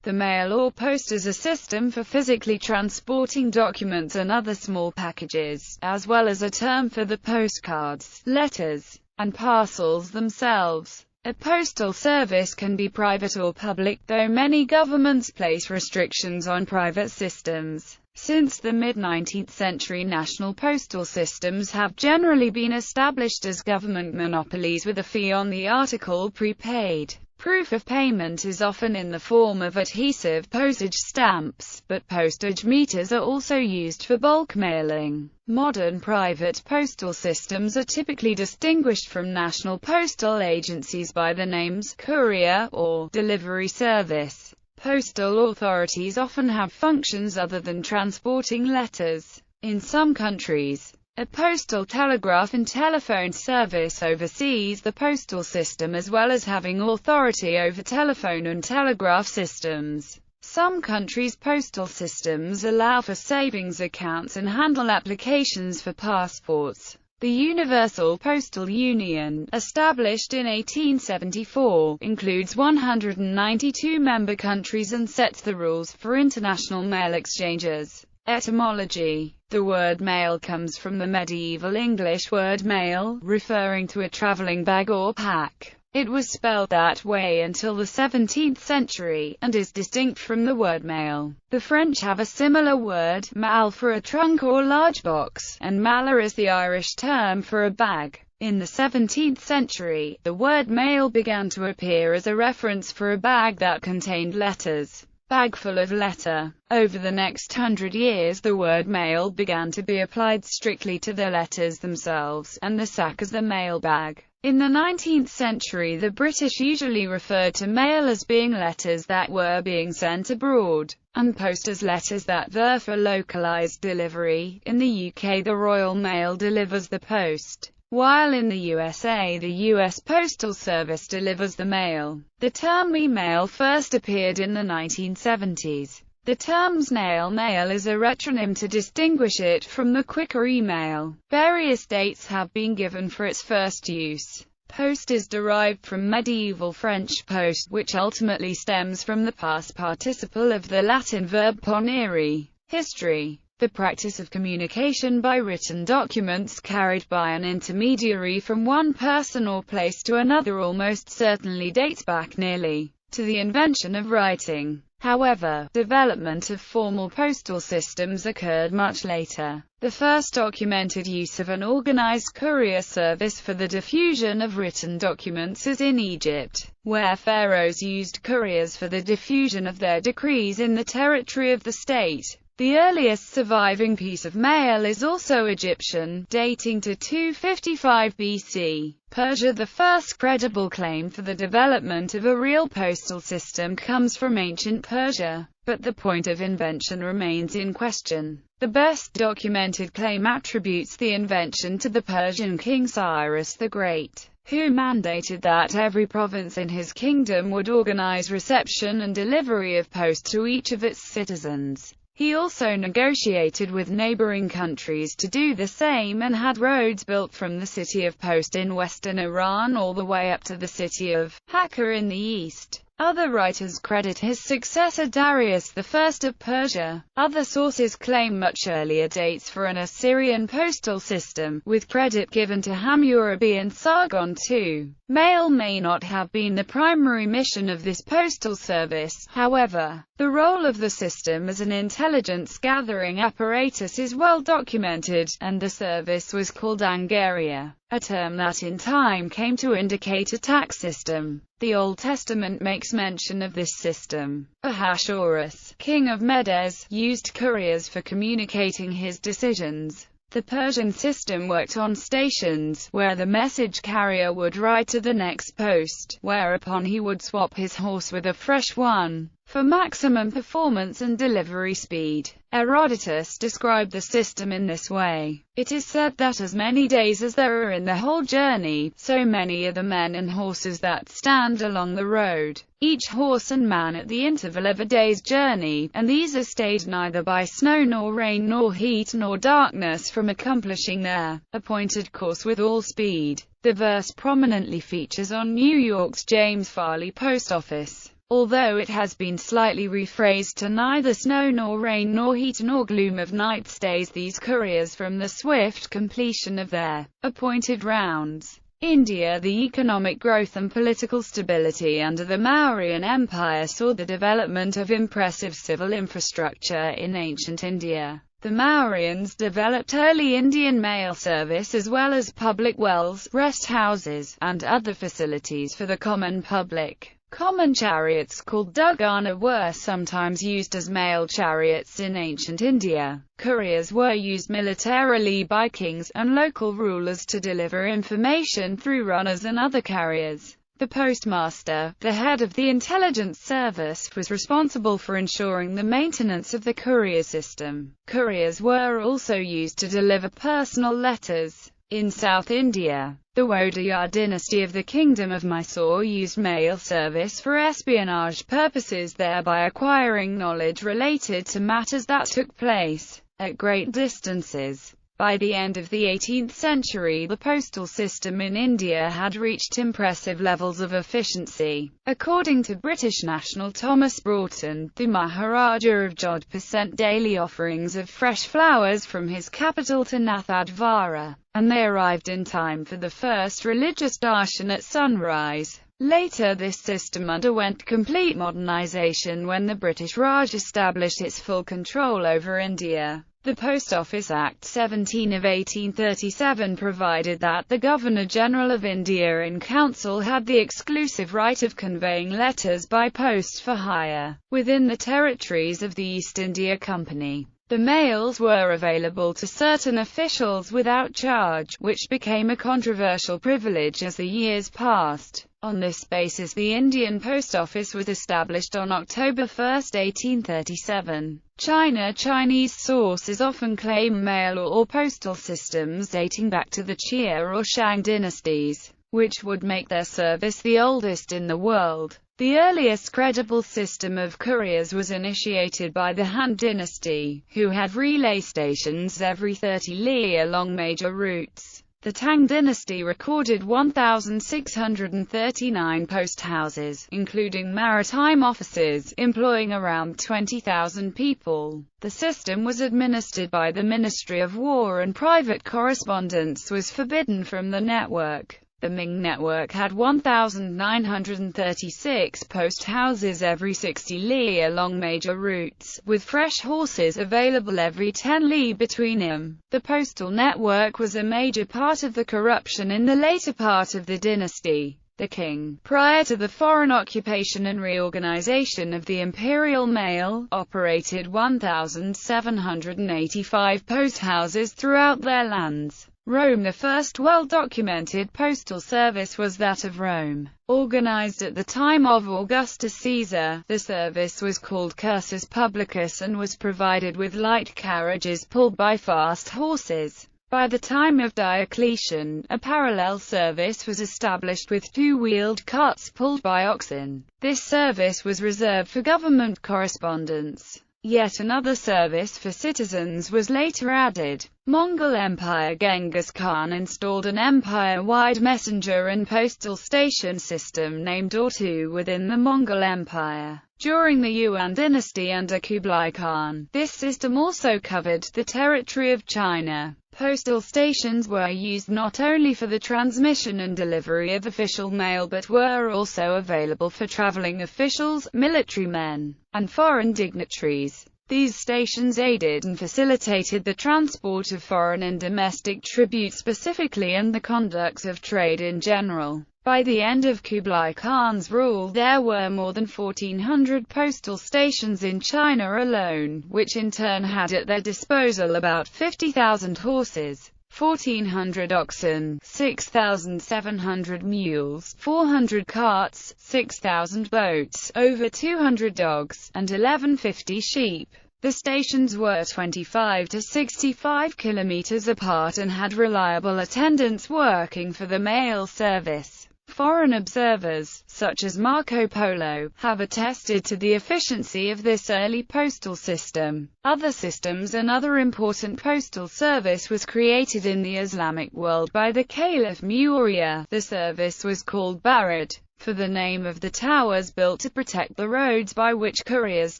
The mail or post is a system for physically transporting documents and other small packages, as well as a term for the postcards, letters, and parcels themselves. A postal service can be private or public, though many governments place restrictions on private systems. Since the mid-19th century, national postal systems have generally been established as government monopolies with a fee on the article prepaid. Proof of payment is often in the form of adhesive postage stamps, but postage meters are also used for bulk mailing. Modern private postal systems are typically distinguished from national postal agencies by the names courier or delivery service. Postal authorities often have functions other than transporting letters. In some countries, a postal telegraph and telephone service oversees the postal system as well as having authority over telephone and telegraph systems. Some countries' postal systems allow for savings accounts and handle applications for passports. The Universal Postal Union, established in 1874, includes 192 member countries and sets the rules for international mail exchanges. Etymology. The word mail comes from the medieval English word mail, referring to a traveling bag or pack. It was spelled that way until the 17th century, and is distinct from the word mail. The French have a similar word, malle, for a trunk or large box, and maller is the Irish term for a bag. In the 17th century, the word mail began to appear as a reference for a bag that contained letters. Bag full of letter. Over the next 100 years, the word mail began to be applied strictly to the letters themselves, and the sack as the mail bag. In the 19th century, the British usually referred to mail as being letters that were being sent abroad, and post as letters that were for localized delivery. In the UK, the Royal Mail delivers the post, while in the USA, the U.S. Postal Service delivers the mail. The term e-mail first appeared in the 1970s. The term snail mail is a retronym to distinguish it from the quicker email. Various dates have been given for its first use. Post is derived from medieval French post, which ultimately stems from the past participle of the Latin verb ponere. History. The practice of communication by written documents carried by an intermediary from one person or place to another almost certainly dates back nearly to the invention of writing. However, development of formal postal systems occurred much later. The first documented use of an organized courier service for the diffusion of written documents is in Egypt, where pharaohs used couriers for the diffusion of their decrees in the territory of the state. The earliest surviving piece of mail is also Egyptian, dating to 255 BC. Persia. The first credible claim for the development of a real postal system comes from ancient Persia, but the point of invention remains in question. The best documented claim attributes the invention to the Persian king Cyrus the Great, who mandated that every province in his kingdom would organize reception and delivery of post to each of its citizens. He also negotiated with neighboring countries to do the same and had roads built from the city of Post in western Iran all the way up to the city of Hakka in the east. Other writers credit his successor Darius I of Persia. Other sources claim much earlier dates for an Assyrian postal system, with credit given to Hammurabi and Sargon II. Mail may not have been the primary mission of this postal service, however. The role of the system as an intelligence-gathering apparatus is well documented, and the service was called Angaria, a term that in time came to indicate a tax system. The Old Testament makes mention of this system. Ahasuerus, king of Medes, used couriers for communicating his decisions. The Persian system worked on stations, where the message carrier would ride to the next post, whereupon he would swap his horse with a fresh one, for maximum performance and delivery speed. Herodotus described the system in this way. It is said that as many days as there are in the whole journey, so many are the men and horses that stand along the road, each horse and man at the interval of a day's journey, and these are stayed neither by snow nor rain nor heat nor darkness from accomplishing their appointed course with all speed. The verse prominently features on New York's James Farley Post Office. Although it has been slightly rephrased to neither snow nor rain nor heat nor gloom of night stays these couriers from the swift completion of their appointed rounds. India. The economic growth and political stability under the Mauryan Empire saw the development of impressive civil infrastructure in ancient India. The Mauryans developed early Indian mail service as well as public wells, rest houses, and other facilities for the common public. Common chariots called Dugana were sometimes used as mail chariots in ancient India. Couriers were used militarily by kings and local rulers to deliver information through runners and other carriers. The postmaster, the head of the intelligence service, was responsible for ensuring the maintenance of the courier system. Couriers were also used to deliver personal letters. In South India, the Wadiyar dynasty of the Kingdom of Mysore used mail service for espionage purposes, thereby acquiring knowledge related to matters that took place at great distances. By the end of the 18th century, the postal system in India had reached impressive levels of efficiency. According to British national Thomas Broughton, the Maharaja of Jodhpur sent daily offerings of fresh flowers from his capital to Nathdwara, and they arrived in time for the first religious darshan at sunrise. Later this system underwent complete modernization when the British Raj established its full control over India. The Post Office Act 17 of 1837 provided that the Governor-General of India in Council had the exclusive right of conveying letters by post for hire within the territories of the East India Company. The mails were available to certain officials without charge, which became a controversial privilege as the years passed. On this basis the Indian Post Office was established on October 1, 1837. Chinese sources often claim mail or postal systems dating back to the Xia or Shang dynasties, which would make their service the oldest in the world. The earliest credible system of couriers was initiated by the Han dynasty, who had relay stations every 30 li along major routes. The Tang dynasty recorded 1,639 post houses, including maritime offices, employing around 20,000 people. The system was administered by the Ministry of War and private correspondence was forbidden from the network. The Ming network had 1,936 post houses every 60 li along major routes, with fresh horses available every 10 li between them. The postal network was a major part of the corruption in the later part of the dynasty. The king, prior to the foreign occupation and reorganization of the imperial mail, operated 1,785 post houses throughout their lands. Rome. The first well-documented postal service was that of Rome. Organized at the time of Augustus Caesar, the service was called cursus publicus and was provided with light carriages pulled by fast horses. By the time of Diocletian, a parallel service was established with two-wheeled carts pulled by oxen. This service was reserved for government correspondence. Yet another service for citizens was later added. Mongol Empire. Genghis Khan installed an empire-wide messenger and postal station system named Ortu within the Mongol Empire. During the Yuan dynasty under Kublai Khan, this system also covered the territory of China. Postal stations were used not only for the transmission and delivery of official mail but were also available for traveling officials, military men, and foreign dignitaries. These stations aided and facilitated the transport of foreign and domestic tribute specifically and the conduct of trade in general. By the end of Kublai Khan's rule there were more than 1,400 postal stations in China alone, which in turn had at their disposal about 50,000 horses, 1,400 oxen, 6,700 mules, 400 carts, 6,000 boats, over 200 dogs, and 1,150 sheep. The stations were 25 to 65 kilometers apart and had reliable attendants working for the mail service. Foreign observers, such as Marco Polo, have attested to the efficiency of this early postal system. Other systems. Another important postal service was created in the Islamic world by the Caliph Muawiyah. The service was called Barid. for the name of the towers built to protect the roads by which couriers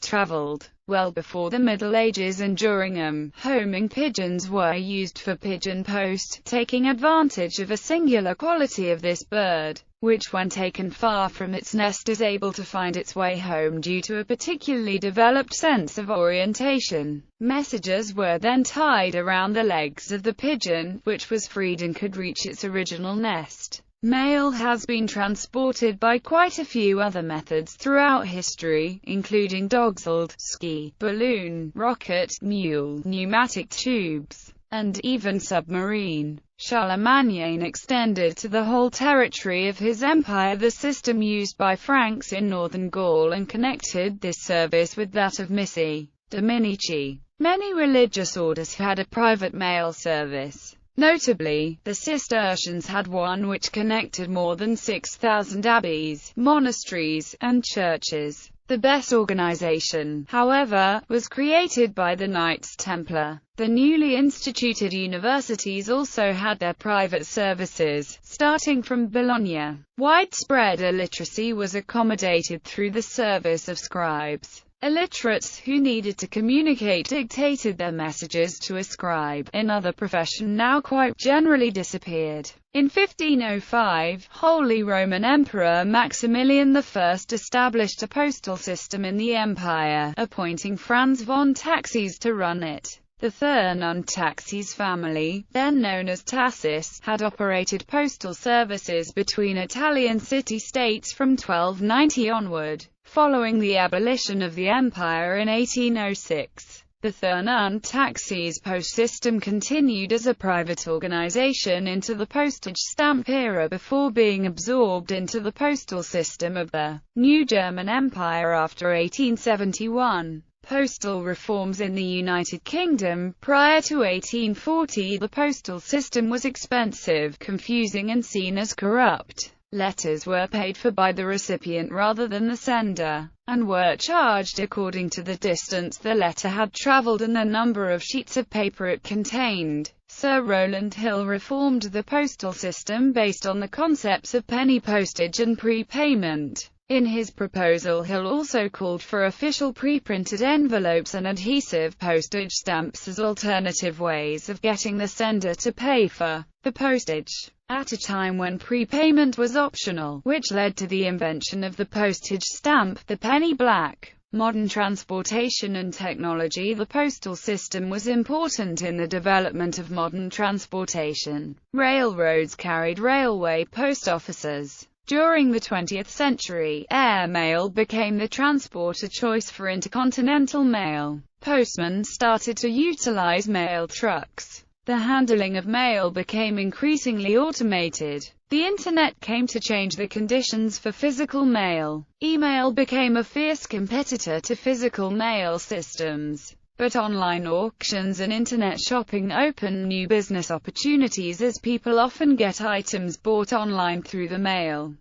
traveled. Well before the Middle Ages and during them, homing pigeons were used for pigeon post, taking advantage of a singular quality of this bird, which when taken far from its nest is able to find its way home due to a particularly developed sense of orientation. Messages were then tied around the legs of the pigeon, which was freed and could reach its original nest. Mail has been transported by quite a few other methods throughout history, including dogsled, ski, balloon, rocket, mule, pneumatic tubes, and even submarine. Charlemagne extended to the whole territory of his empire the system used by Franks in northern Gaul and connected this service with that of Missi Dominici. Many religious orders had a private mail service. Notably, the Cistercians had one which connected more than 6,000 abbeys, monasteries, and churches. The best organization, however, was created by the Knights Templar. The newly instituted universities also had their private services, starting from Bologna. Widespread illiteracy was accommodated through the service of scribes. Illiterates who needed to communicate dictated their messages to a scribe. Another profession now quite generally disappeared. In 1505, Holy Roman Emperor Maximilian I established a postal system in the empire, appointing Franz von Taxis to run it. The Thurn Taxis family, then known as Tassis, had operated postal services between Italian city-states from 1290 onward. Following the abolition of the empire in 1806, the Thurn Taxis post system continued as a private organization into the postage stamp era before being absorbed into the postal system of the new German Empire after 1871. Postal reforms in the United Kingdom. Prior to 1840, the postal system was expensive, confusing and seen as corrupt. Letters were paid for by the recipient rather than the sender, and were charged according to the distance the letter had traveled and the number of sheets of paper it contained. Sir Rowland Hill reformed the postal system based on the concepts of penny postage and prepayment. In his proposal, Hill also called for official pre-printed envelopes and adhesive postage stamps as alternative ways of getting the sender to pay for the postage, at a time when prepayment was optional, which led to the invention of the postage stamp, the penny black. Modern transportation and technology. The postal system was important in the development of modern transportation. Railroads carried railway post offices. During the 20th century, air mail became the transport of choice for intercontinental mail. Postmen started to utilize mail trucks. The handling of mail became increasingly automated. The Internet came to change the conditions for physical mail. Email became a fierce competitor to physical mail systems. But online auctions and Internet shopping open new business opportunities as people often get items bought online through the mail.